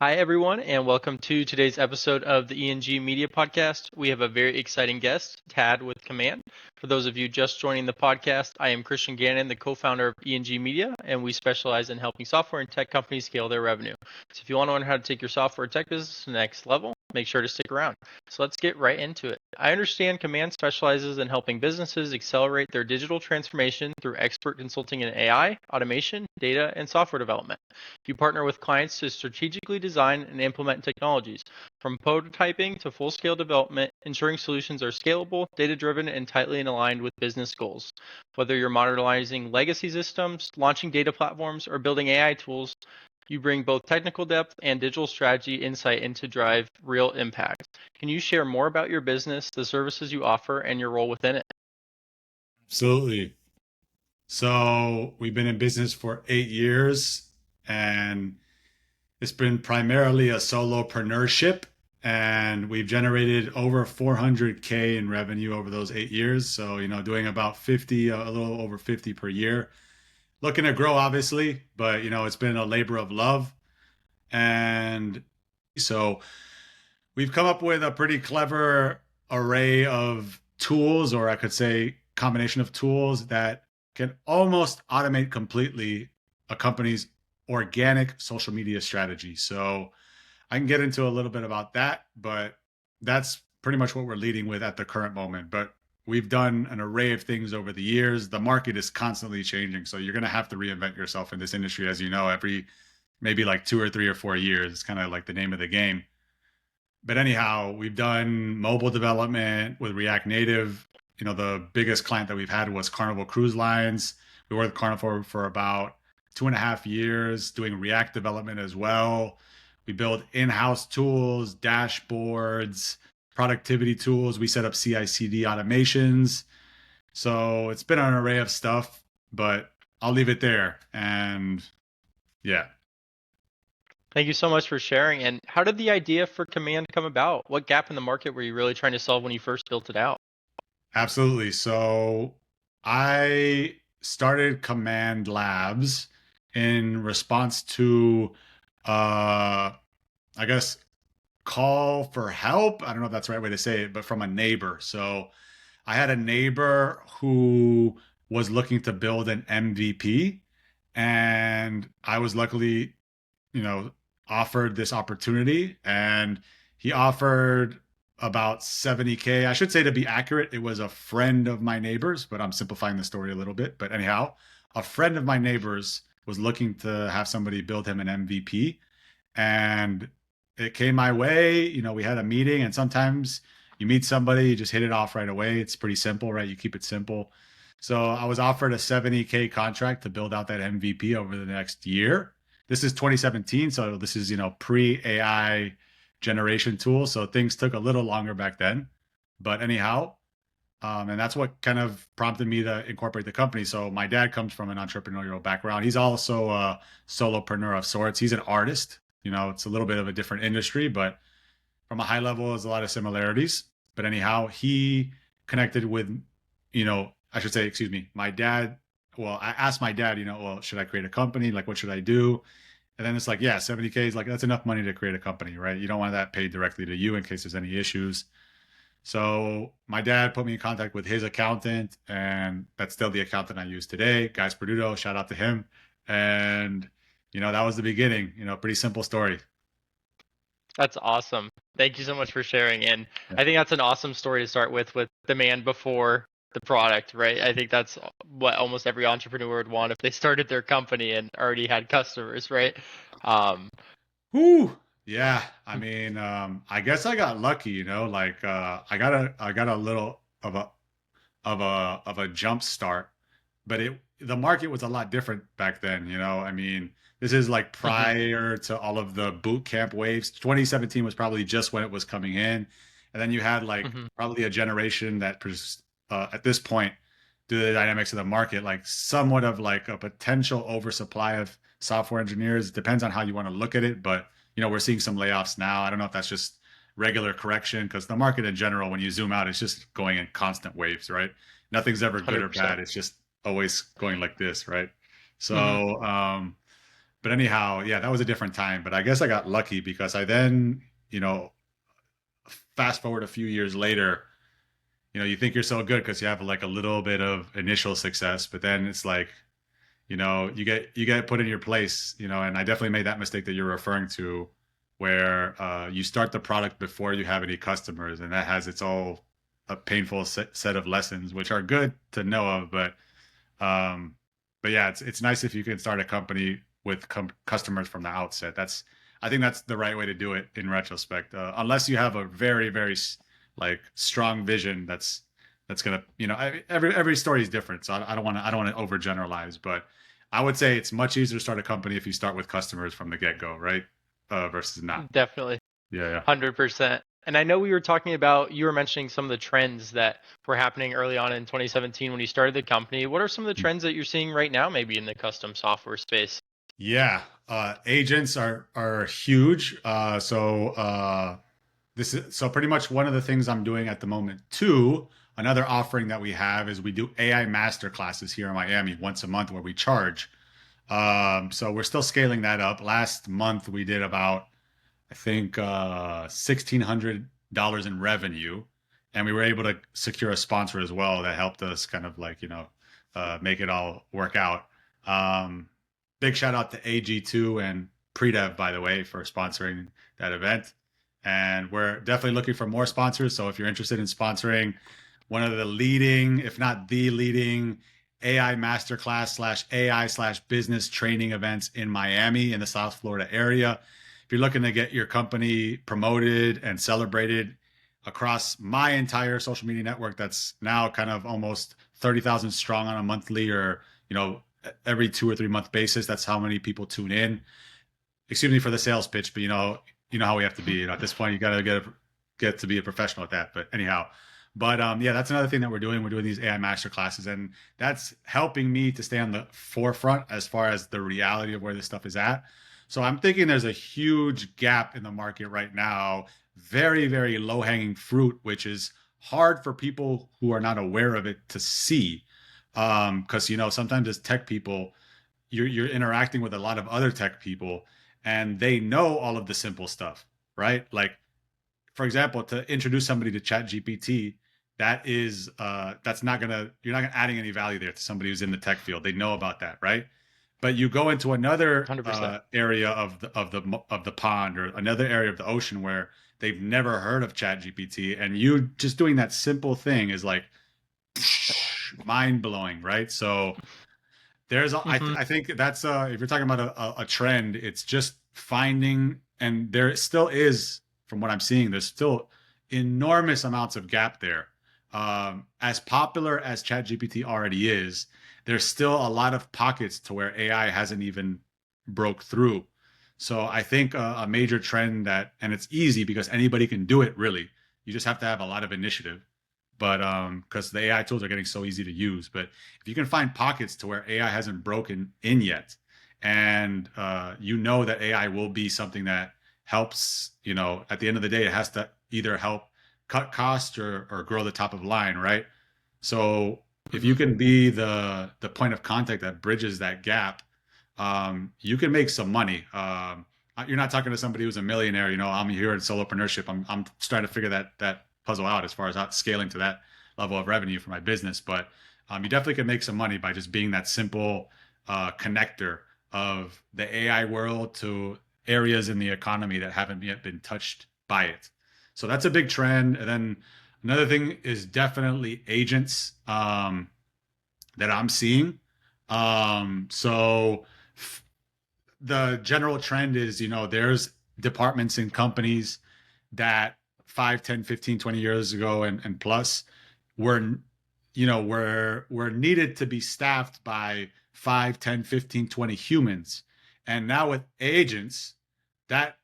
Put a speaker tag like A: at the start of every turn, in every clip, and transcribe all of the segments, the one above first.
A: Hi, everyone, and welcome to today's episode of the E.N.G. Media Podcast. We have a very exciting guest, Tad with Command. For those of you just joining the podcast, I am Christian Gannon, the co-founder of E.N.G. Media, and we specialize in helping software and tech companies scale their revenue. So if you want to learn how to take your software or tech business to the next level, make sure to stick around. So let's get right into it. I understand Command specializes in helping businesses accelerate their digital transformation through expert consulting in AI, automation, data, and software development. You partner with clients to strategically design and implement technologies, from prototyping to full-scale development, ensuring solutions are scalable, data-driven, and tightly aligned with business goals. Whether you're modernizing legacy systems, launching data platforms, or building AI tools, you bring both technical depth and digital strategy insight into drive real impact. Can you share more about your business, the services you offer, and your role within it?
B: Absolutely. So we've been in business for 8 years, and it's been primarily a solopreneurship, and we've generated over 400K in revenue over those 8 years. So, doing about 50, a little over 50 per year. Looking to grow, obviously, but it's been a labor of love. And so we've come up with a pretty clever array of tools, or I could say combination of tools that can almost automate completely a company's organic social media strategy. So I can get into a little bit about that, but that's pretty much what we're leading with at the current moment. But we've done an array of things over the years. The market is constantly changing. So you're going to have to reinvent yourself in this industry, as you know, every maybe like 2 or 3 or 4 years. It's kind of like the name of the game. But anyhow, we've done mobile development with React Native. The biggest client that we've had was Carnival Cruise Lines. We worked with Carnival for about 2.5 years, doing React development as well. We build in-house tools, dashboards, productivity tools. We set up CI/CD automations. So it's been an array of stuff, but I'll leave it there. And yeah.
A: Thank you so much for sharing. And how did the idea for Command come about? What gap in the market were you really trying to solve when you first built it out?
B: Absolutely. So I started Command Labs in response to, I guess, call for help. I don't know if that's the right way to say it, but from a neighbor. So I had a neighbor who was looking to build an MVP, and I was luckily, you know, offered this opportunity, and he offered about 70K. I should say, to be accurate, it was a friend of my neighbor's, but I'm simplifying the story a little bit. But anyhow, a friend of my neighbor's was looking to have somebody build him an MVP, and it came my way. We had a meeting, and sometimes you meet somebody, you just hit it off right away. It's pretty simple, right? You keep it simple. So I was offered a 70K contract to build out that MVP over the next year. This is 2017, so this is, pre AI generation tool. So things took a little longer back then. But anyhow, and that's what kind of prompted me to incorporate the company. So my dad comes from an entrepreneurial background. He's also a solopreneur of sorts. He's an artist. It's a little bit of a different industry, but from a high level, there's a lot of similarities. But anyhow, he connected with, I should say, excuse me, my dad. Well, I asked my dad, well, should I create a company? Like, what should I do? And then it's like, yeah, 70K is like, that's enough money to create a company, right? You don't want that paid directly to you in case there's any issues. So my dad put me in contact with his accountant, and that's still the accountant I use today, Guy Sperduto. Shout out to him. And, that was the beginning, pretty simple story.
A: That's awesome. Thank you so much for sharing. And
B: Yeah.
A: I think that's an awesome story to start with demand before the product, right? I think that's what almost every entrepreneur would want if they started their company and already had customers, right? Um,
B: Whew. Yeah. I mean, I guess I got lucky, like, I got a little of a jump start, but the market was a lot different back then. I mean, this is like
A: mhm,
B: prior to all of the boot camp waves. 2017 was probably just when it was coming in, and then you had like
A: mhm.
B: probably a generation that at this point, due to the dynamics of the market, like somewhat of like a potential oversupply of software engineers. Depends on how you want to look at it, but we're seeing some layoffs now. I don't know if that's just regular correction, because the market in general, when you zoom out, it's just going in constant waves, right? Nothing's ever good or
A: 100%.
B: bad. It's just always going like this, right?
A: Mhm.
B: So, But anyhow, yeah, that was a different time. But I guess I got lucky because I then, you know, fast forward a few years later, you think you're so good because you have like a little bit of initial success, but then it's like, you get put in your place, and I definitely made that mistake that you're referring to, where you start the product before you have any customers, and that has its all a painful set of lessons, which are good to know of, um, but yeah, it's nice if you can start a company with customers from the outset. I think that's the right way to do it in retrospect. Unless you have a very very like strong vision that's gonna every story is different, so I don't want to overgeneralize, but I would say it's much easier to start a company if you start with customers from the get go, right? Versus not.
A: Definitely.
B: Yeah, yeah.
A: 100%. And I know you were mentioning some of the trends that were happening early on in 2017 when you started the company. What are some of the trends that you're seeing right now, maybe in the custom software space?
B: Yeah, agents are huge. So pretty much one of the things I'm doing at the moment too. Another offering that we have is we do AI Masterclasses here in Miami once a month where we charge. So we're still scaling that up. Last month we did about, I think, $1,600 in revenue, and we were able to secure a sponsor as well that helped us kind of like make it all work out. Um, Big shout out to AG2 and Predev, by the way, for sponsoring that event. And we're definitely looking for more sponsors. So if you're interested in sponsoring one of the leading, if not the leading, AI masterclass slash AI slash business training events in Miami in the South Florida area, if you're looking to get your company promoted and celebrated across my entire social media network, that's now kind of almost 30,000 strong on a monthly or, every 2 or 3 month basis. That's how many people tune in. Excuse me for the sales pitch, but you know how we have to be. At this point, you got to get to be a professional at that. But anyhow, yeah, that's another thing that we're doing. We're doing these AI master classes, and that's helping me to stay on the forefront as far as the reality of where this stuff is at. So I'm thinking there's a huge gap in the market right now, very, very low hanging fruit, which is hard for people who are not aware of it to see. Because sometimes as tech people, you're interacting with a lot of other tech people, and they know all of the simple stuff, right? Like, for example, to introduce somebody to Chat GPT, that's not gonna you're not gonna adding any value there to somebody who's in the tech field. They know about that, right? But you go into another
A: 100%.
B: area of the pond or another area of the ocean where they've never heard of Chat GPT, and you just doing that simple thing is like mind blowing, right? So I think that's if you're talking about a trend, it's just finding, and there still is, from what I'm seeing, there's still enormous amounts of gap there. As popular as ChatGPT already is, there's still a lot of pockets to where AI hasn't even broke through. So I think a major trend and it's easy because anybody can do it really. You just have to have a lot of initiative, but because the AI tools are getting so easy to use. But if you can find pockets to where AI hasn't broken in yet, and that AI will be something that helps, at the end of the day, it has to either help cut costs or grow the top of line, right? So if you can be the point of contact that bridges that gap, you can make some money. You're not talking to somebody who's a millionaire. I'm here in solopreneurship. I'm trying to figure that puzzle out as far as scaling to that level of revenue for my business. But you definitely can make some money by just being that simple connector of the AI world to areas in the economy that haven't yet been touched by it. So that's a big trend. And then another thing is definitely agents that I'm seeing. So the general trend is, there's departments in companies that 5, 10, 15, 20 years ago and plus were, were needed to be staffed by 5, 10, 15, 20 humans. And now with agents, that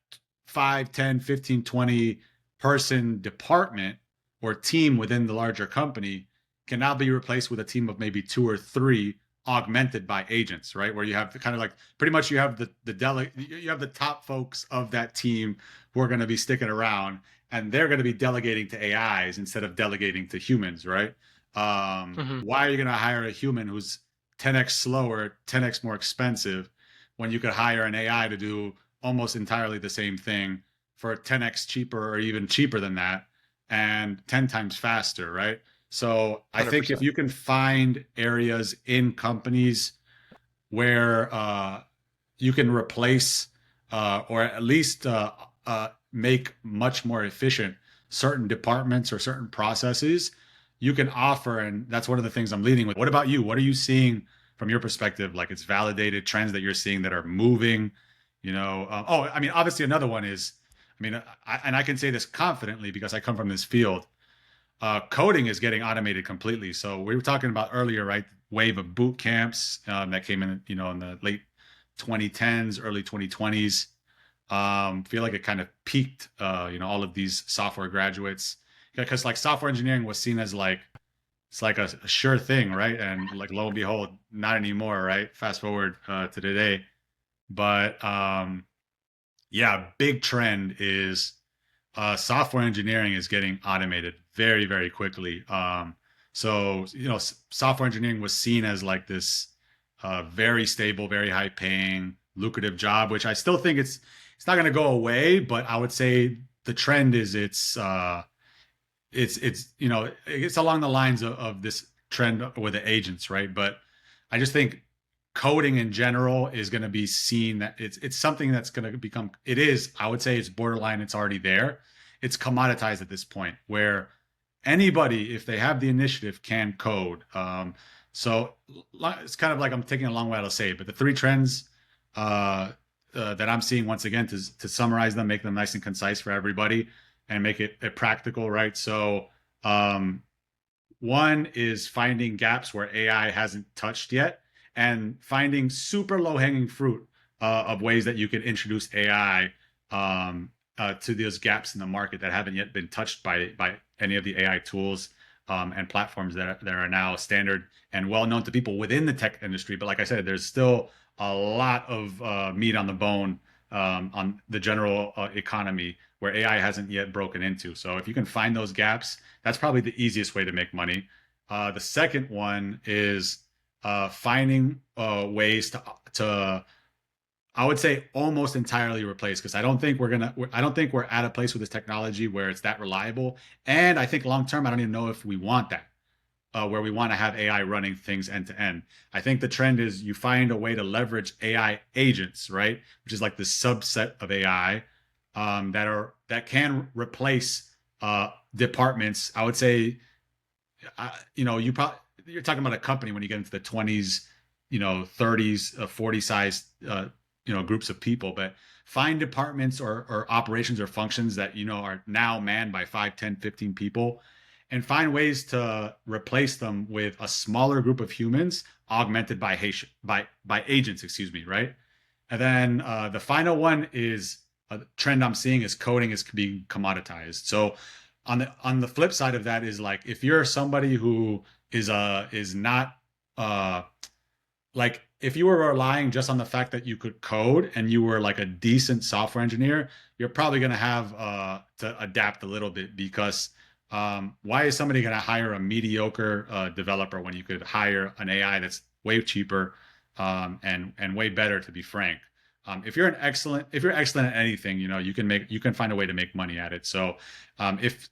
B: 5, 10, 15, 20 person department or team within the larger company can now be replaced with a team of maybe 2 or 3 augmented by agents, right? Where you have kind of like pretty much you have you have the top folks of that team who are going to be sticking around, and they're going to be delegating to AIs instead of delegating to humans, right? Why are you going to hire a human who's 10x slower, 10x more expensive, when you could hire an AI to do almost entirely the same thing for 10x cheaper or even cheaper than that and 10 times faster, right? So I think if
A: 100%.
B: you can find areas in companies where you can replace or at least make much more efficient certain departments or certain processes, you can offer. And that's one of the things I'm leading with. What about you? What are you seeing from your perspective? Like, it's validated trends that you're seeing that are moving, I mean, obviously another one is, and I can say this confidently because I come from this field. Coding is getting automated completely. So we were talking about earlier, right? Wave of boot camps that came in, in the late 2010s, early 2020s. Feel like it kind of peaked, all of these software graduates, because like software engineering was seen as like it's like a sure thing, right? And like lo and behold, not anymore, right? Fast forward to today, but yeah, big trend is software engineering is getting automated very, very quickly. So software engineering was seen as like this very stable, very high paying, lucrative job, which I still think it's not going to go away. But I would say the trend is it's along the lines of this trend with the agents, right? But I just think coding in general is going to be seen that it's something that's going to become, it is, I would say it's borderline, it's already there. It's commoditized at this point where anybody, if they have the initiative, can code. So it's kind of like, I'm taking a long while to say, but the three trends that I'm seeing, once again, to summarize them, make them nice and concise for everybody and make it practical, right? So one is finding gaps where AI hasn't touched yet and finding super low hanging fruit of ways that you can introduce AI to those gaps in the market that haven't yet been touched by any of the AI tools and platforms that are now standard and well known to people within the tech industry. But like I said, there's still a lot of meat on the bone on the general economy where AI hasn't yet broken into. So if you can find those gaps, that's probably the easiest way to make money. The second one is finding ways to I would say almost entirely replace, because I don't think we're at a place with this technology where it's that reliable. And I think long term, I don't even know if we want that, where we want to have AI running things end to end. I think the trend is you find a way to leverage AI agents, right? Which is like the subset of AI that can replace departments. I would say, you're talking about a company when you get into the 20s, 30s, 40 size, groups of people, but find departments or operations or functions that, are now manned by 5, 10, 15 people and find ways to replace them with a smaller group of humans augmented by agents, excuse me, right? And then the final one is a trend I'm seeing is coding is being commoditized. So on the flip side of that is like, if you're somebody who is not like, if you were relying just on the fact that you could code and you were like a decent software engineer, you're probably going to have to adapt a little bit, because why is somebody going to hire a mediocre developer when you could hire an AI that's way cheaper and way better, to be frank. If you're excellent at anything, you can find a way to make money at it. So if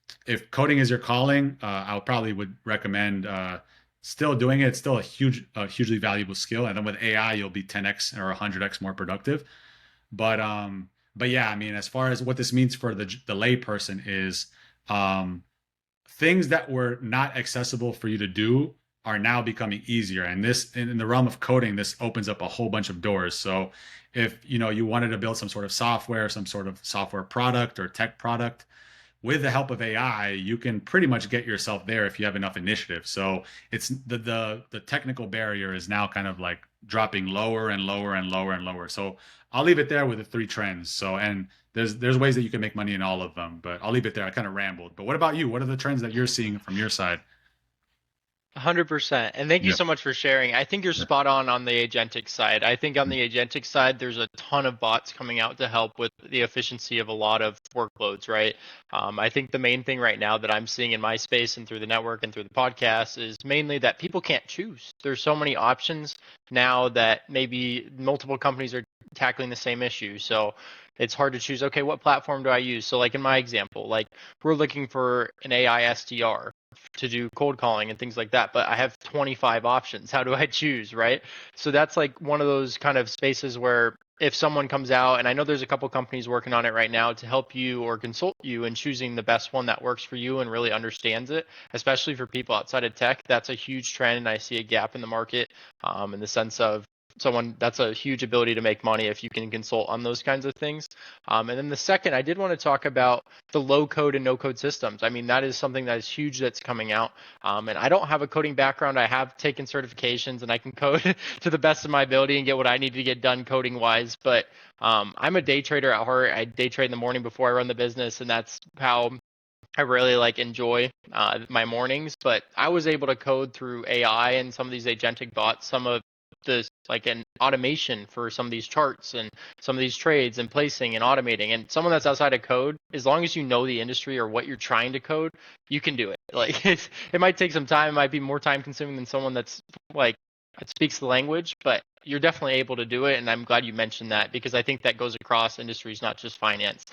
B: coding is your calling, I probably would recommend still doing it. It's still hugely valuable skill. And then with AI, you'll be 10x or 100x more productive. But yeah, I mean, as far as what this means for the layperson is, things that were not accessible for you to do are now becoming easier. And this, in the realm of coding, this opens up a whole bunch of doors. So if you wanted to build some sort of software, some sort of software product or tech product, with the help of AI, you can pretty much get yourself there if you have enough initiative. So it's the technical barrier is now kind of like dropping lower and lower and lower and lower. So I'll leave it there with the three trends. So, and there's ways that you can make money in all of them, but I'll leave it there. I kind of rambled. But what about you? What are the trends that you're seeing from your side?
A: 100%. And thank you
B: Yeah.
A: so much for sharing. I think you're
B: Yeah.
A: spot on the agentic side. I think on the agentic side, there's a ton of bots coming out to help with the efficiency of a lot of workloads, right? I think the main thing right now that I'm seeing in my space and through the network and through the podcast is mainly that people can't choose. There's so many options now that maybe multiple companies are tackling the same issue. So it's hard to choose, okay, what platform do I use? So like in my example, like we're looking for an AI SDR to do cold calling and things like that, but I have 25 options. How do I choose, right? So that's like one of those kind of spaces where if someone comes out, and I know there's a couple companies working on it right now to help you or consult you in choosing the best one that works for you and really understands it, especially for people outside of tech. That's a huge trend, and I see a gap in the market in the sense of someone that's a huge ability to make money if you can consult on those kinds of things. And then the second, I did want to talk about the low code and no code systems. I mean, that is something that is huge that's coming out. And I don't have a coding background. I have taken certifications and I can code to the best of my ability and get what I need to get done coding wise. But I'm a day trader at heart. I day trade in the morning before I run the business, and that's how I really like enjoy my mornings. But I was able to code through AI and some of these agentic bots, some of the like an automation for some of these charts and some of these trades and placing and automating. And someone that's outside of code, as long as you know the industry or what you're trying to code, you can do it. Like it might take some time, it might be more time consuming than someone that's like that speaks the language, but you're definitely able to do it. And I'm glad you mentioned that because I think that goes across industries, not just finance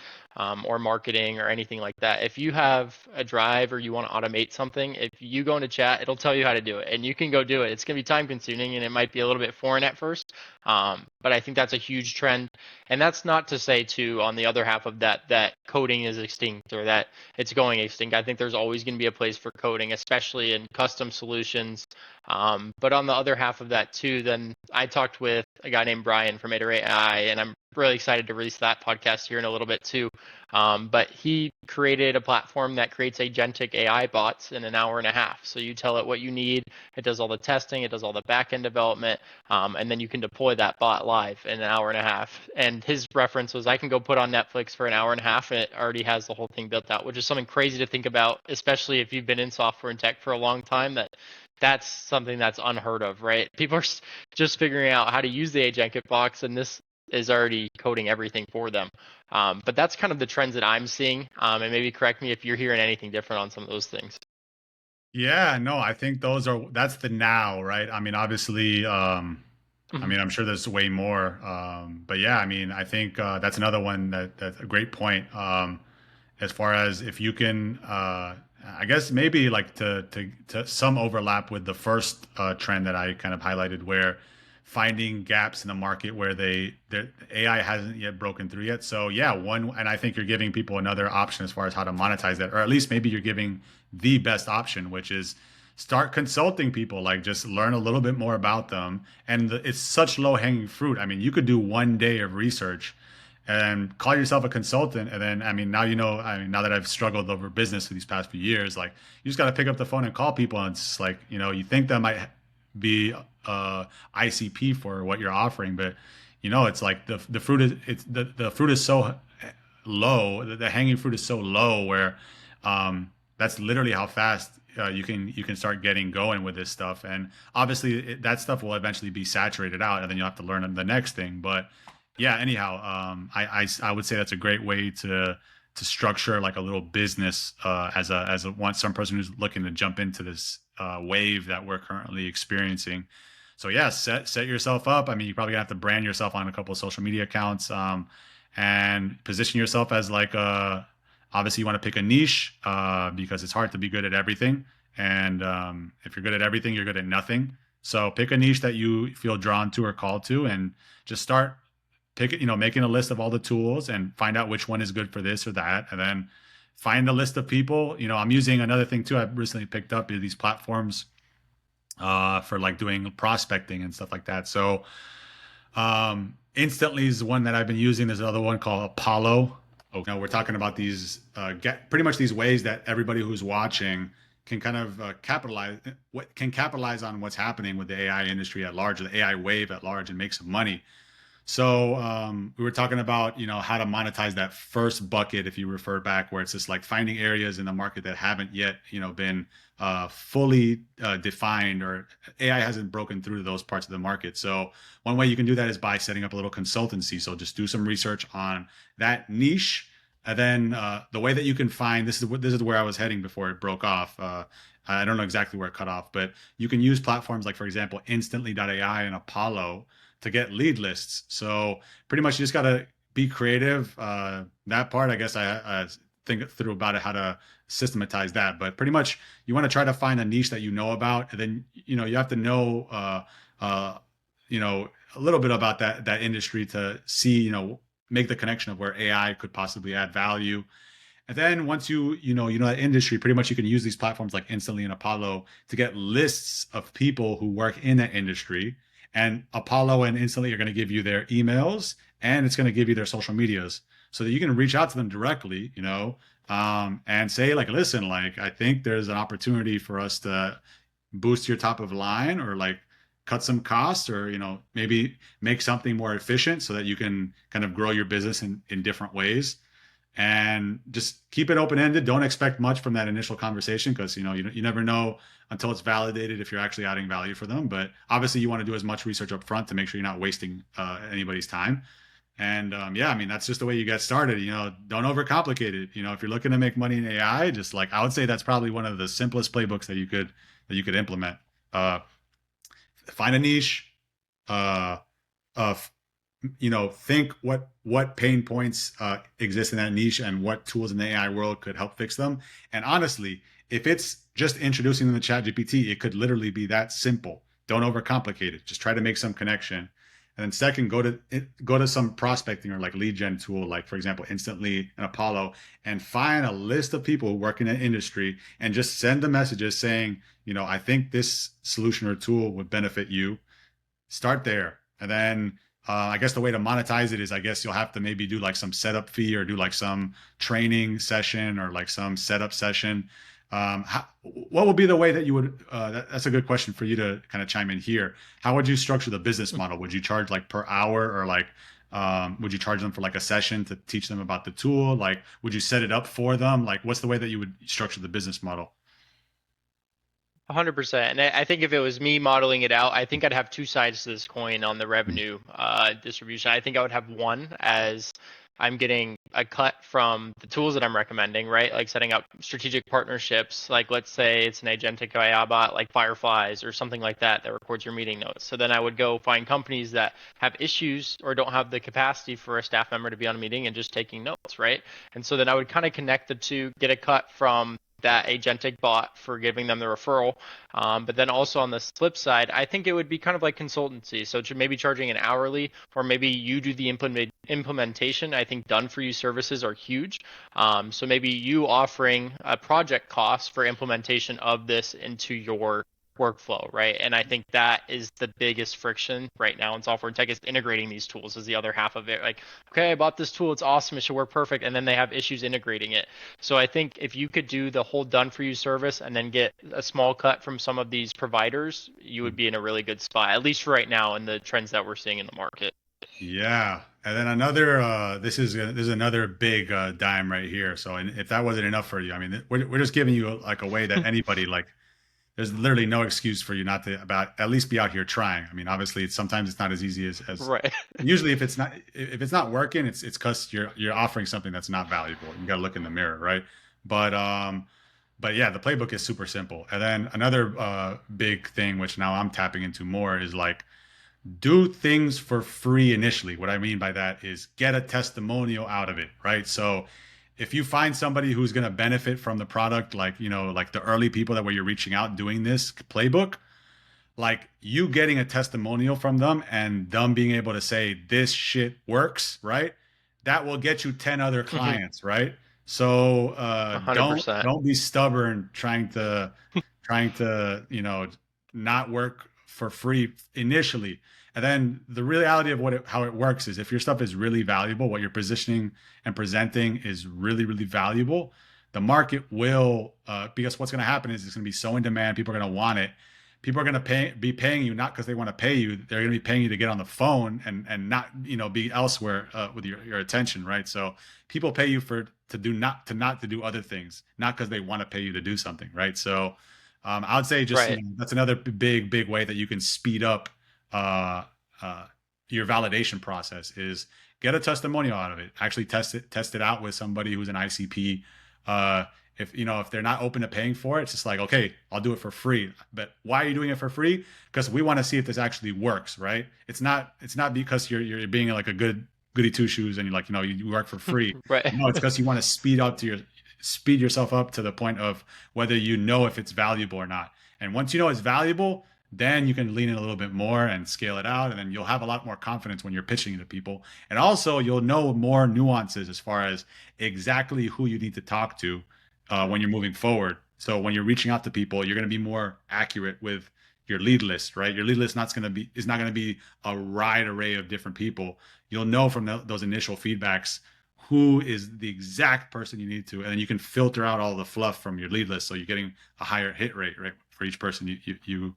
A: or marketing or anything like that. If you have a drive or you want to automate something, if you go into chat, it'll tell you how to do it and you can go do it. It's going to be time consuming and it might be a little bit foreign at first. But I think that's a huge trend. And that's not to say too, on the other half of that, that coding is extinct or that it's going extinct. I think there's always going to be a place for coding, especially in custom solutions. But on the other half of that too, then I talked with a guy named Brian from Iterate AI, and I'm really excited to release that podcast here in a little bit too. But he created a platform that creates agentic AI bots in an hour and a half. So you tell it what you need, it does all the testing, it does all the back-end development, and then you can deploy that bot live in an hour and a half. And his reference was, I can go put on Netflix for an hour and a half, and it already has the whole thing built out, which is something crazy to think about, especially if you've been in software and tech for a long time, that's something that's unheard of, right? People are just figuring out how to use the agentic box, and this is already coding everything for them. But that's kind of the trends that I'm seeing. And maybe correct me if you're hearing anything different on some of those things.
B: Yeah, no, I think that's the now, right? I mean, obviously, I mean, I'm sure there's way more. But yeah, I mean, I think that's another one that's a great point. As far as if you can, I guess maybe like to some overlap with the first trend that I kind of highlighted, where finding gaps in the market where the AI hasn't yet broken through yet. So yeah, and I think you're giving people another option as far as how to monetize that, or at least maybe you're giving the best option, which is start consulting people, like just learn a little bit more about them. And it's such low hanging fruit. I mean, you could do 1 day of research and call yourself a consultant. And then, I mean, now, I mean, now that I've struggled over business for these past few years, like you just got to pick up the phone and call people. And it's like, you think that might be ICP for what you're offering, but it's like the fruit is, the fruit is so low, the hanging fruit is so low where, that's literally how fast you can start getting going with this stuff. And obviously that stuff will eventually be saturated out and then you'll have to learn the next thing. But yeah, anyhow, I would say that's a great way to structure like a little business as a some person who's looking to jump into this wave that we're currently experiencing. So yeah, set yourself up. I mean, you probably have to brand yourself on a couple of social media accounts and position yourself as like obviously you want to pick a niche because it's hard to be good at everything. And if you're good at everything, you're good at nothing. So pick a niche that you feel drawn to or called to, and just start making a list of all the tools and find out which one is good for this or that. And then find a list of people. I'm using another thing too. I've recently picked up these platforms for like doing prospecting and stuff like that. So Instantly is one that I've been using. There's another one called Apollo. We're talking about these pretty much these ways that everybody who's watching can kind of capitalize on what's happening with the AI industry at large, the AI wave at large, and make some money. So we were talking about, how to monetize that first bucket, if you refer back, where it's just like finding areas in the market that haven't yet, been fully defined, or AI hasn't broken through those parts of the market. So one way you can do that is by setting up a little consultancy. So just do some research on that niche. And then the way that you can find, this is where I was heading before it broke off. I don't know exactly where it cut off, but you can use platforms like, for example, Instantly.ai and Apollo to get lead lists. So pretty much you just got to be creative. That part, I guess I think through about it, how to systematize that. But pretty much you want to try to find a niche that you know about, and then you have to know uh, a little bit about that industry to see make the connection of where AI could possibly add value. And then once you know that industry, pretty much you can use these platforms like Instantly and Apollo to get lists of people who work in that industry. And Apollo and Instantly are going to give you their emails, and it's going to give you their social medias so that you can reach out to them directly, and say like, listen, like I think there's an opportunity for us to boost your top of line, or like cut some costs, or maybe make something more efficient so that you can kind of grow your business in different ways. And just keep it open ended. Don't expect much from that initial conversation, because you never know until it's validated if you're actually adding value for them. But obviously, you want to do as much research up front to make sure you're not wasting anybody's time. And yeah, I mean that's just the way you get started. Don't overcomplicate it. If you're looking to make money in AI, just like I would say, that's probably one of the simplest playbooks that you could implement. Uh, Find a niche. Uh, uh, think what pain points exist in that niche, and what tools in the AI world could help fix them. And honestly, if it's just introducing them to ChatGPT, it could literally be that simple. Don't overcomplicate it. Just try to make some connection. And then second, go to some prospecting or like lead gen tool, like for example, Instantly and Apollo, and find a list of people who work in an industry, and just send them messages saying, I think this solution or tool would benefit you. Start there. And then I guess the way to monetize it is, I guess you'll have to maybe do like some setup fee, or do like some training session, or like some setup session. What would be the way that you would? That's a good question for you to kind of chime in here. How would you structure the business model? Would you charge like per hour, or like would you charge them for like a session to teach them about the tool? Like, would you set it up for them? Like, what's the way that you would structure the business model?
A: 100%. And I think if it was me modeling it out, I think I'd have two sides to this coin on the revenue distribution. I think I would have one as I'm getting a cut from the tools that I'm recommending, right? Like setting up strategic partnerships. Like let's say it's an agentic AI bot like Fireflies or something like that that records your meeting notes. So then I would go find companies that have issues or don't have the capacity for a staff member to be on a meeting and just taking notes, right? And so then I would kind of connect the two, get a cut from that agentic bot for giving them the referral. But then also on the flip side, I think it would be kind of like consultancy. So maybe charging an hourly, or maybe you do the implementation. I think done for you services are huge. So maybe you offering a project cost for implementation of this into your workflow, right? And I think that is the biggest friction right now in software and tech, is integrating these tools is the other half of it. Like, okay, I bought this tool, it's awesome, it should work perfect, and then they have issues integrating it. So I think if you could do the whole done for you service and then get a small cut from some of these providers, you would be in a really good spot, at least for right now in the trends that we're seeing in the market.
B: Yeah. And then another, this is another big dime right here. So, and if that wasn't enough for you, I mean, we're just giving you like a way that anybody, like, there's literally no excuse for you not to about at least be out here trying. I mean, obviously, sometimes it's not as easy as
A: Right.
B: usually if it's not working, it's because you're offering something that's not valuable. You got to look in the mirror, right? But but yeah, the playbook is super simple. And then another big thing, which now I'm tapping into more, is like do things for free initially. What I mean by that is get a testimonial out of it, right? So if you find somebody who's going to benefit from the product, like, like the early people that where you're reaching out doing this playbook, like you getting a testimonial from them and them being able to say this shit works, right? That will get you 10 other clients, right? So don't
A: 100%.
B: don't be stubborn trying to not work for free initially. And then the reality of how it works is, if your stuff is really valuable, what you're positioning and presenting is really, really valuable, the market will, because what's going to happen is it's going to be so in demand, people are going to want it. People are going to be paying you not because they want to pay you. They're going to be paying you to get on the phone and not be elsewhere with your attention, right? So people pay you to do other things, not because they want to pay you to do something, right? So I would say just
A: Right.
B: that's another big way that you can speed up uh, uh, your validation process, is get a testimonial out of it. Actually test it out with somebody who's an ICP, uh, if they're not open to paying for it, it's just like, okay, I'll do it for free. But why are you doing it for free? Because we want to see if this actually works, right? It's not because you're being like a good goody two shoes and you're like, you work for free.
A: Right.
B: No, it's because you want to speed yourself up to the point of whether you know if it's valuable or not. And once you know it's valuable, then you can lean in a little bit more and scale it out. And then you'll have a lot more confidence when you're pitching to people. And also you'll know more nuances as far as exactly who you need to talk to when you're moving forward. So when you're reaching out to people, you're going to be more accurate with your lead list, right? Your lead list is not going to be a wide array of different people. You'll know from those initial feedbacks who is the exact person you need to, and then you can filter out all the fluff from your lead list, so you're getting a higher hit rate, right, for each person you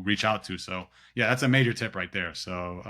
B: reach out to. So yeah, that's a major tip right there. So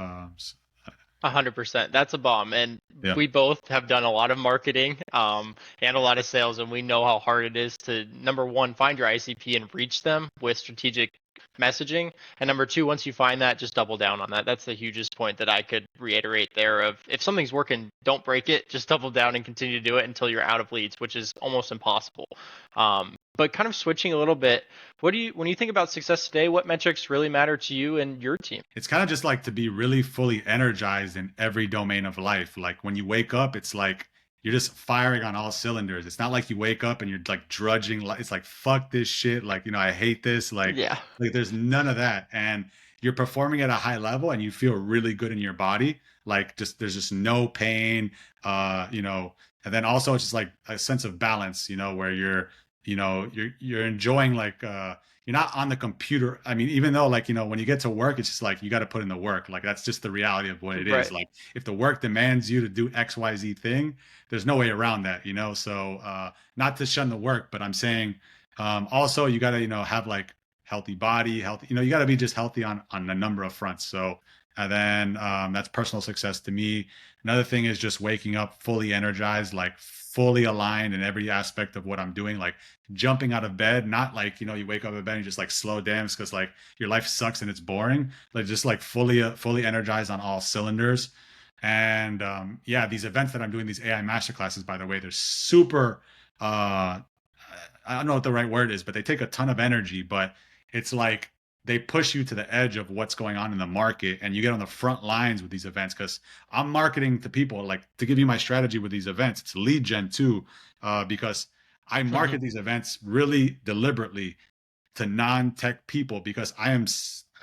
A: 100%. That's a bomb. And
B: yeah.
A: we both have done a lot of marketing and a lot of sales, and we know how hard it is to, number one, find your ICP and reach them with strategic messaging. And number two, once you find that, just double down on that. That's the hugest point that I could reiterate there of, if something's working, don't break it, just double down and continue to do it until you're out of leads, which is almost impossible. But kind of switching a little bit, when you think about success today, what metrics really matter to you and your team?
B: It's kind of just like to be really fully energized in every domain of life. Like when you wake up, it's like you're just firing on all cylinders. It's not like you wake up and you're like drudging. It's like, fuck this shit. Like, I hate this. Like there's none of that. And you're performing at a high level and you feel really good in your body. Like there's just no pain, and then also it's just like a sense of balance, where you're enjoying, like, you're not on the computer. I mean, even though, like, when you get to work, it's just like, you got to put in the work. Like, that's just the reality of what it is. Like, if the work demands you to do XYZ thing, there's no way around that, So, not to shun the work, but I'm saying, also you got to, have like healthy body, healthy, you got to be just healthy on a number of fronts. So, and then that's personal success to me. Another thing is just waking up fully energized, like fully aligned in every aspect of what I'm doing, like jumping out of bed, not like, you wake up in bed and you just like slow dance because like your life sucks and it's boring, like just like fully energized on all cylinders. And yeah, these events that I'm doing, these AI masterclasses, by the way, they're super, I don't know what the right word is, but they take a ton of energy, but it's like, they push you to the edge of what's going on in the market, and you get on the front lines with these events. Because I'm marketing to people, like, to give you my strategy with these events, it's lead gen too, because I market these events really deliberately to non-tech people, because I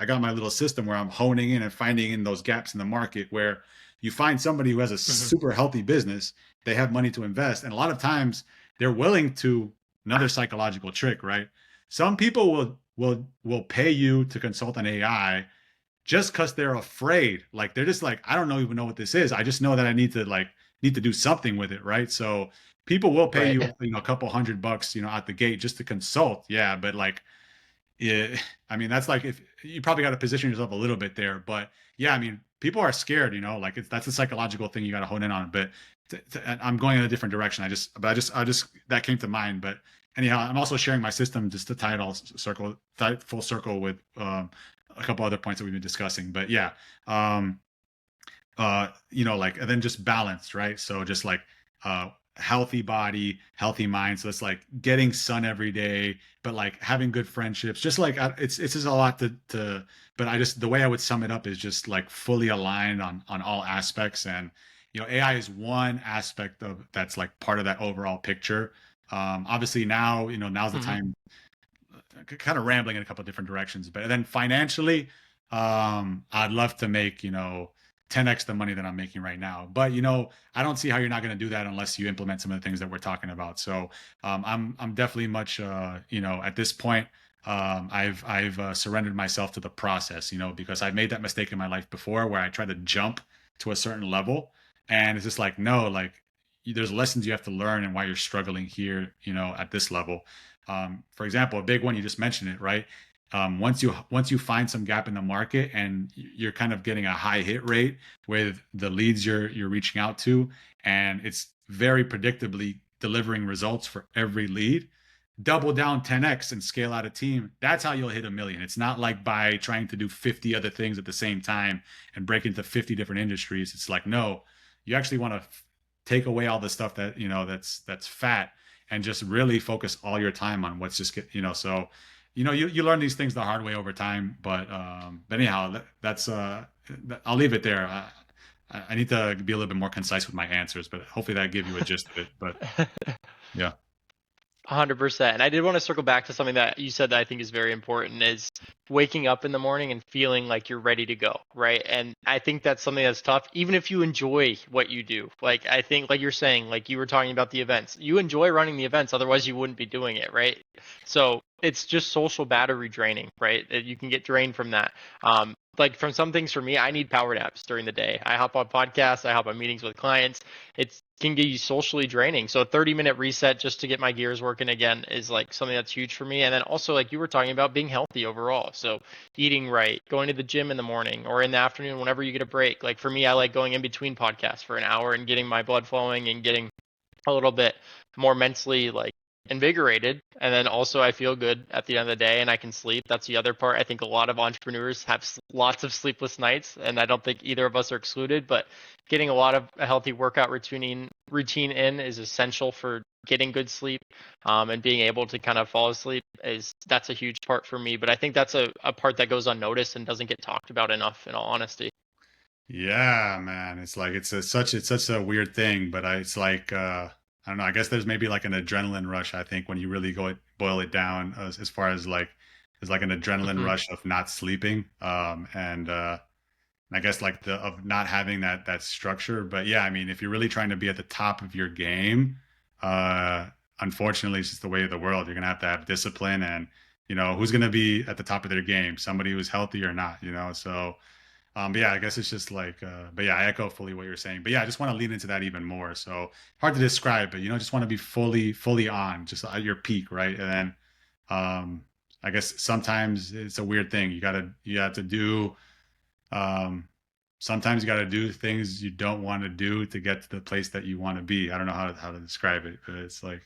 B: got my little system where I'm honing in and finding in those gaps in the market where you find somebody who has a super healthy business, they have money to invest, and a lot of times they're willing to, another psychological trick, right? Some people will pay you to consult an AI just because they're afraid. Like, they're just like, I don't even know what this is. I just know that I need to do something with it, right? So people will pay you, a couple $100, out the gate just to consult. Yeah, but like, yeah, I mean, that's like, if you probably got to position yourself a little bit there. But yeah, I mean, people are scared, like that's a psychological thing you got to hone in on. But I'm going in a different direction. I just that came to mind. But anyhow, I'm also sharing my system just to tie it all full circle with a couple other points that we've been discussing. But yeah, like, and then just balanced, right? So just like healthy body, healthy mind. So it's like getting sun every day, but like having good friendships. Just like it's just a lot to. But the way I would sum it up is just like fully aligned on all aspects. And AI is one aspect of that's like part of that overall picture. Obviously now, now's the time, kind of rambling in a couple of different directions, but then financially, I'd love to make, 10x the money that I'm making right now. But, I don't see how you're not going to do that unless you implement some of the things that we're talking about. So, I'm definitely much, at this point, I've surrendered myself to the process, because I've made that mistake in my life before where I tried to jump to a certain level, and it's just like, no, like, there's lessons you have to learn and why you're struggling here, at this level. For example, a big one, you just mentioned it, right? Once you find some gap in the market and you're kind of getting a high hit rate with the leads you're reaching out to, and it's very predictably delivering results for every lead, double down 10x and scale out a team. That's how you'll hit 1 million. It's not like by trying to do 50 other things at the same time and break into 50 different industries. It's like, no, you actually want to take away all the stuff that, that's fat, and just really focus all your time on what's just so you learn these things the hard way over time. But anyhow, I'll leave it there. I need to be a little bit more concise with my answers, but hopefully that gave you a gist of it. But yeah.
A: 100%. And I did want to circle back to something that you said that I think is very important is waking up in the morning and feeling like you're ready to go, right? And I think that's something that's tough, even if you enjoy what you do. Like, I think, like you're saying, like you were talking about the events, you enjoy running the events, otherwise you wouldn't be doing it, right? So it's just social battery draining, right? You can get drained from that. Like from some things for me, I need power naps during the day. I hop on podcasts, I hop on meetings with clients. It can get you socially draining. So a 30-minute reset just to get my gears working again is like something that's huge for me. And then also like you were talking about being healthy overall. So eating right, going to the gym in the morning or in the afternoon, whenever you get a break. Like for me, I like going in between podcasts for an hour and getting my blood flowing and getting a little bit more mentally like invigorated. And then also I feel good at the end of the day and I can sleep. That's the other part. I think a lot of entrepreneurs have lots of sleepless nights, and I don't think either of us are excluded, but getting a lot of a healthy workout routine in is essential for getting good sleep, and being able to kind of fall asleep that's a huge part for me. But I think that's a part that goes unnoticed and doesn't get talked about enough, in all honesty.
B: Yeah, man. It's like it's such a weird thing, but it's like I don't know. I guess there's maybe like an adrenaline rush. I think when you really boil it down, as far as like there's like an adrenaline
A: Hmm.
B: rush of not sleeping, and I guess like the of not having that structure. But yeah, I mean, if you're really trying to be at the top of your game, uh, unfortunately, it's just the way of the world. You're gonna have to have discipline, and who's gonna be at the top of their game? Somebody who's healthy or not? So. But yeah, I guess it's just like, but yeah, I echo fully what you're saying. But yeah, I just want to lean into that even more. So hard to describe, but just want to be fully on, just at your peak, right? And then, I guess sometimes it's a weird thing. You have to do, um, sometimes you got to do things you don't want to do to get to the place that you want to be. I don't know how to describe it, but it's like,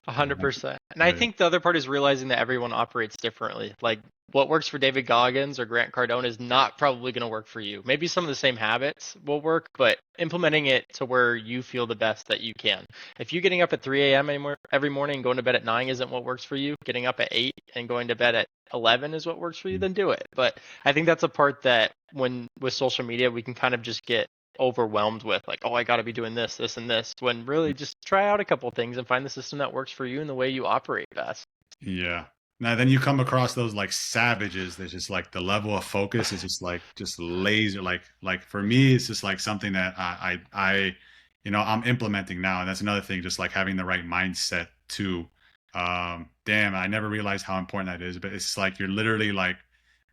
B: uh,
A: 100%. And I
B: yeah,
A: think the other part is realizing that everyone operates differently. Like what works for David Goggins or Grant Cardone is not probably going to work for you. Maybe some of the same habits will work, but implementing it to where you feel the best that you can. If you getting up at 3 a.m. every morning and going to bed at 9 isn't what works for you, getting up at 8 and going to bed at 11 is what works for you, then do it. But I think that's a part that when with social media, we can kind of just get overwhelmed with like, oh, I got to be doing this and this, when really just try out a couple of things and find the system that works for you and the way you operate best.
B: yeah. Now then you come across those like savages. There's just like the level of focus is just like just laser. Like for me, it's just like something that I'm implementing now, and that's another thing. Just like having the right mindset too. Damn, I never realized how important that is. But it's like you're literally like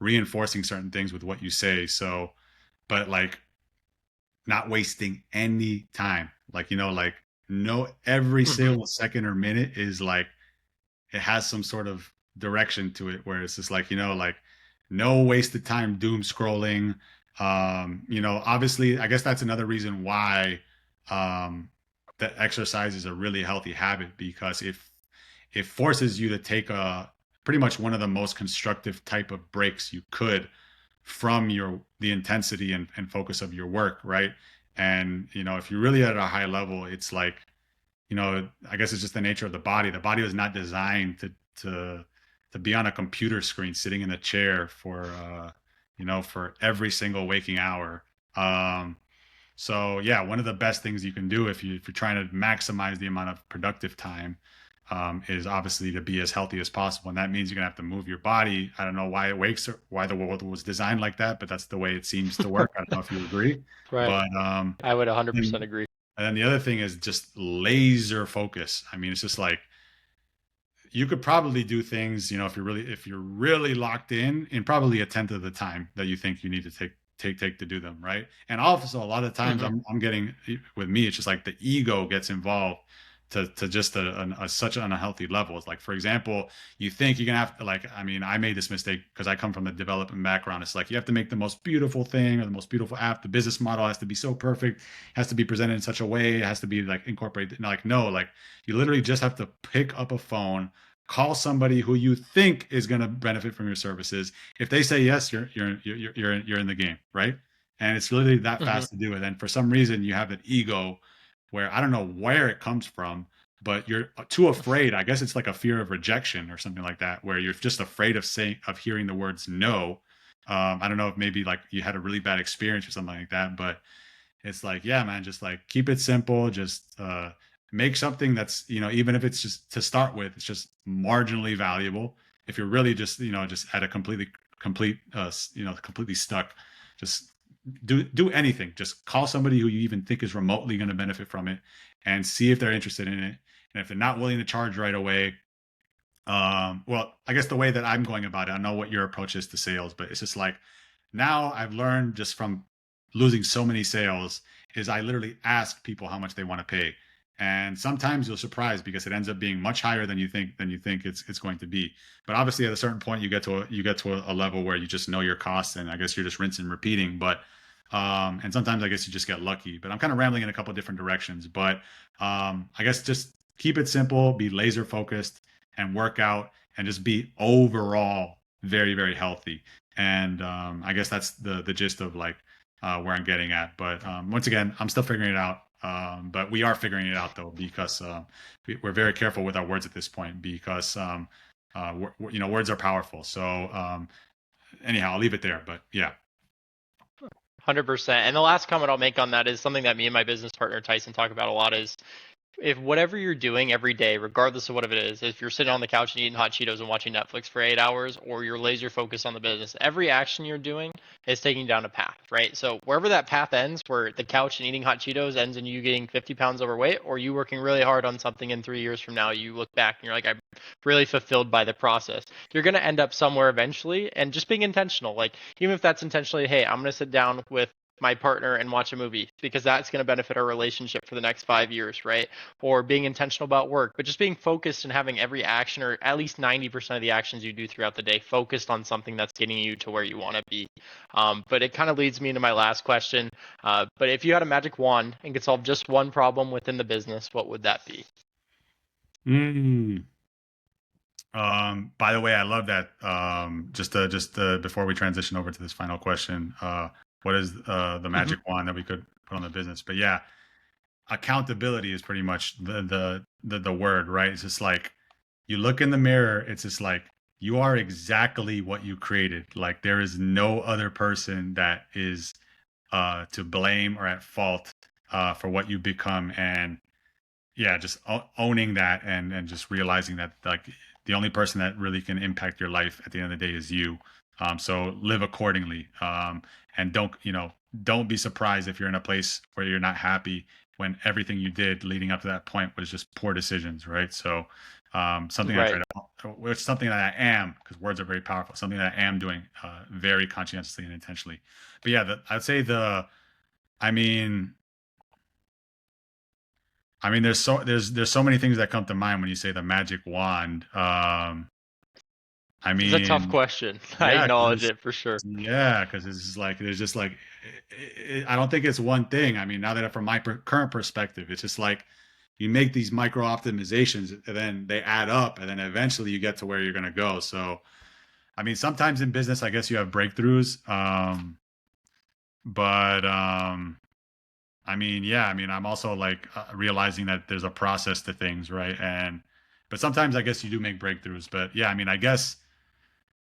B: reinforcing certain things with what you say. So, but like not wasting any time. Like like no every
A: Hmm.
B: single second or minute is like it has some sort of direction to it where it's just like like no wasted time doom scrolling. Obviously I guess that's another reason why um that exercise is a really healthy habit, because if it forces you to take a pretty much one of the most constructive type of breaks you could from the intensity and focus of your work, right? And if you're really at a high level, it's like I guess it's just the nature of the body. The body was not designed to be on a computer screen sitting in a chair for every single waking hour. So yeah, one of the best things you can do if you're trying to maximize the amount of productive time, is obviously to be as healthy as possible, and that means you're gonna have to move your body. I don't know why it wakes or why the world was designed like that, but that's the way it seems to work. I don't know if you agree,
A: Right.
B: but
A: I would 100%
B: and
A: agree.
B: and then the other thing is just laser focus. I mean, it's just like you could probably do things, if you're really locked in probably a tenth of the time that you think you need to take to do them, right? And also a lot of times
A: Hmm.
B: I'm getting with me, it's just like the ego gets involved to just such an unhealthy level. It's like, for example, you think you're gonna have to, like, I mean, I made this mistake because I come from the development background. It's like you have to make the most beautiful thing or the most beautiful app. The business model has to be so perfect, has to be presented in such a way, it has to be like incorporated. Like, no, like you literally just have to pick up a phone, call somebody who you think is going to benefit from your services. If they say yes, you're in the game, right? And it's literally that
A: Hmm.
B: fast to do it. And for some reason, you have that ego where I don't know where it comes from, but you're too afraid. I guess it's like a fear of rejection or something like that, where you're just afraid of hearing the words no. I don't know if maybe like you had a really bad experience or something like that, but it's like, yeah, man, just like keep it simple. Just make something that's, even if it's just to start with, it's just marginally valuable. If you're really just, just at a completely stuck, just do anything. Just call somebody who you even think is remotely going to benefit from it and see if they're interested in it. And if they're not willing to charge right away, well, I guess the way that I'm going about it, I know what your approach is to sales, but it's just like now I've learned just from losing so many sales is I literally ask people how much they want to pay. And sometimes you'll surprise because it ends up being much higher than you think it's going to be. But obviously at a certain point you get to a level where you just know your costs and I guess you're just rinsing and repeating. But and sometimes I guess you just get lucky. But I'm kind of rambling in a couple of different directions. But I guess just keep it simple, be laser focused and work out and just be overall very, very healthy. And I guess that's the gist of like where I'm getting at. But once again, I'm still figuring it out. But we are figuring it out though, because we're very careful with our words at this point because words are powerful. So anyhow, I'll leave it there. But yeah.
A: 100%. And the last comment I'll make on that is something that me and my business partner Tyson talk about a lot is if whatever you're doing every day, regardless of what it is, if you're sitting on the couch and eating hot Cheetos and watching Netflix for 8 hours, or you're laser focused on the business, every action you're doing is taking down a path, right? So wherever that path ends, where the couch and eating hot Cheetos ends in you getting 50 pounds overweight, or you working really hard on something in 3 years from now, you look back and you're like, I'm really fulfilled by the process. You're going to end up somewhere eventually, and just being intentional, like even if that's intentionally, hey, I'm going to sit down with my partner and watch a movie because that's going to benefit our relationship for the next 5 years, right? Or being intentional about work, but just being focused and having every action or at least 90% of the actions you do throughout the day focused on something that's getting you to where you want to be. But it kind of leads me into my last question. But if you had a magic wand and could solve just one problem within the business, what would that be?
B: Mm. By the way, I love that. Just before we transition over to this final question, what is the
A: Mm-hmm.
B: magic wand that we could put on the business? But yeah, accountability is pretty much the word, right? It's just like you look in the mirror, it's just like you are exactly what you created. Like there is no other person that is to blame or at fault for what you become. And yeah, just owning that and just realizing that like the only person that really can impact your life at the end of the day is you. So live accordingly. And don't be surprised if you're in a place where you're not happy when everything you did leading up to that point was just poor decisions, right? So something I try
A: Right.
B: to, which something that I am, because words are very powerful, something that I am doing very conscientiously and intentionally. But yeah, I'd say I mean, there's so many things that come to mind when you say the magic wand. I
A: It's a tough
B: mean,
A: question. I
B: yeah,
A: acknowledge
B: because
A: it for sure.
B: it's just like there's just like I don't think it's one thing. I mean, now that from my current perspective, it's just like you make these micro optimizations and then they add up and then eventually you get to where you're going to go. So, I mean, sometimes in business, I guess you have breakthroughs. But I mean, yeah, I mean, I'm also like realizing that there's a process to things, right? But sometimes I guess you do make breakthroughs. But yeah, I mean, I guess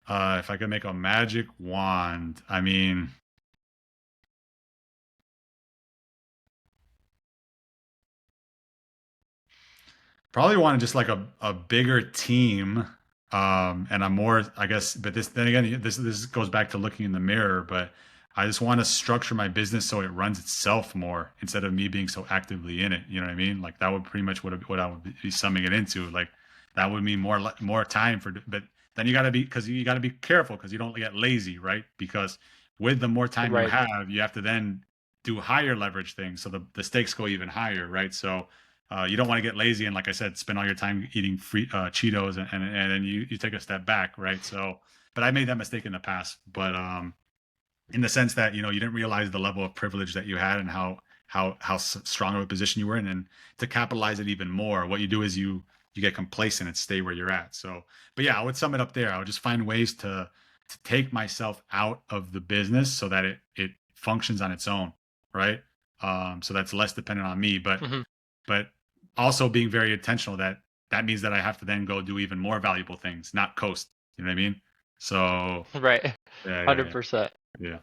B: if I could make a magic wand, I mean, probably want just like a bigger team, and a more, I guess. But then again, this goes back to looking in the mirror. But I just want to structure my business so it runs itself more instead of me being so actively in it. You know what I mean? Like that would pretty much what I would be summing it into. Like that would mean more time for. But then you got to be careful because you don't get lazy, right? Because with the more time
A: Right.
B: you have to then do higher leverage things, so the stakes go even higher, right? So you don't want to get lazy and, like I said, spend all your time eating free Cheetos and then you take a step back, right? So, but I made that mistake in the past. But in the sense that you didn't realize the level of privilege that you had and how strong of a position you were in, and to capitalize it even more, what you do is you get complacent and stay where you're at. So, but yeah, I would sum it up there. I would just find ways to take myself out of the business so that it functions on its own, right? So that's less dependent on me,
A: Mm-hmm.
B: but also being very intentional that means that I have to then go do even more valuable things, not coast. You know what I mean? So
A: Right.
B: yeah, yeah, yeah,
A: 100%.
B: yeah.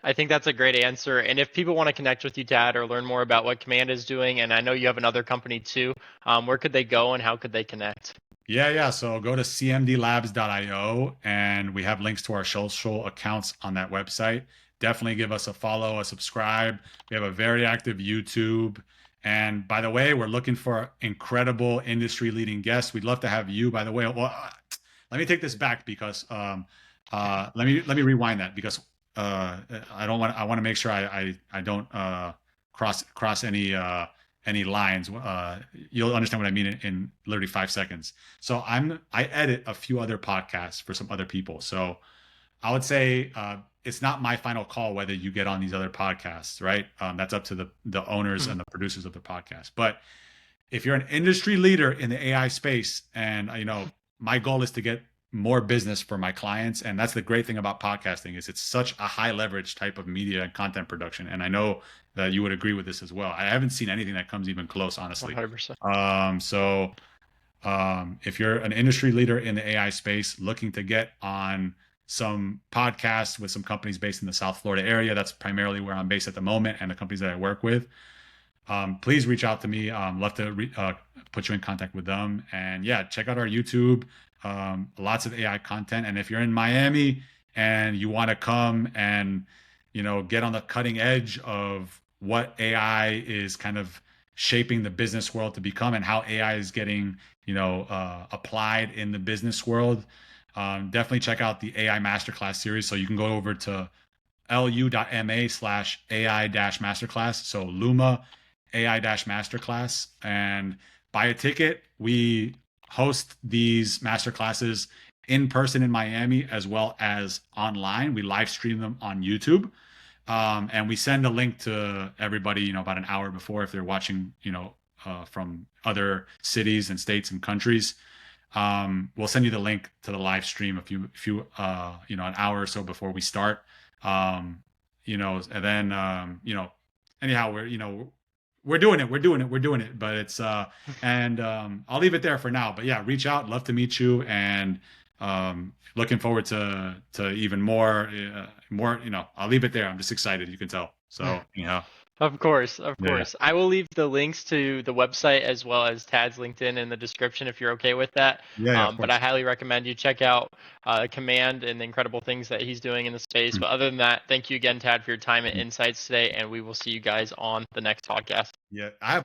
A: I think that's a great answer. And if people want to connect with you, Tad, or learn more about what Command is doing, and I know you have another company too, where could they go and how could they connect?
B: Yeah, yeah. So go to cmdlabs.io and we have links to our social accounts on that website. Definitely give us a follow, a subscribe. We have a very active YouTube. And by the way, we're looking for incredible industry leading guests. We'd love to have you, by the way. Well, let me take this back because let me rewind that because I want to make sure I don't cross any lines. You'll understand what I mean in literally 5 seconds. So I edit a few other podcasts for some other people. So I would say it's not my final call whether you get on these other podcasts, right? That's up to the owners and the producers of the podcast. But if you're an industry leader in the AI space, and my goal is to get more business for my clients, and that's the great thing about podcasting is it's such a high leverage type of media and content production. And I know that you would agree with this as well. I haven't seen anything that comes even close, honestly.
A: 100%.
B: If you're an industry leader in the AI space looking to get on some podcasts with some companies based in the South Florida area, that's primarily where I'm based at the moment, and the companies that I work with, please reach out to me. Love to put you in contact with them. And yeah, check out our YouTube. Lots of AI content. And if you're in Miami and you want to come and get on the cutting edge of what AI is kind of shaping the business world to become and how AI is getting applied in the business world, definitely check out the AI Masterclass series. So you can go over to lu.ma/AI-masterclass. So Luma AI-masterclass, and buy a ticket. We host these masterclasses in person in Miami as well as online. We live stream them on YouTube. And we send a link to everybody, about an hour before if they're watching, from other cities and states and countries. We'll send you the link to the live stream an hour or so before we start. And then, anyhow, we're doing it, but it's, and I'll leave it there for now, but yeah, reach out. Love to meet you. And, looking forward to even more, I'll leave it there. I'm just excited. You can tell. So,
A: Of course.
B: yeah,
A: I will leave the links to the website as well as Tad's LinkedIn in the description if you're okay with that.
B: yeah, of
A: But I
B: course.
A: highly recommend you check out Command and the incredible things that he's doing in the space.
B: Mm.
A: But other than that, thank you again, Tad, for your time and insights today, and we will see you guys on the next podcast.
B: Yeah. I have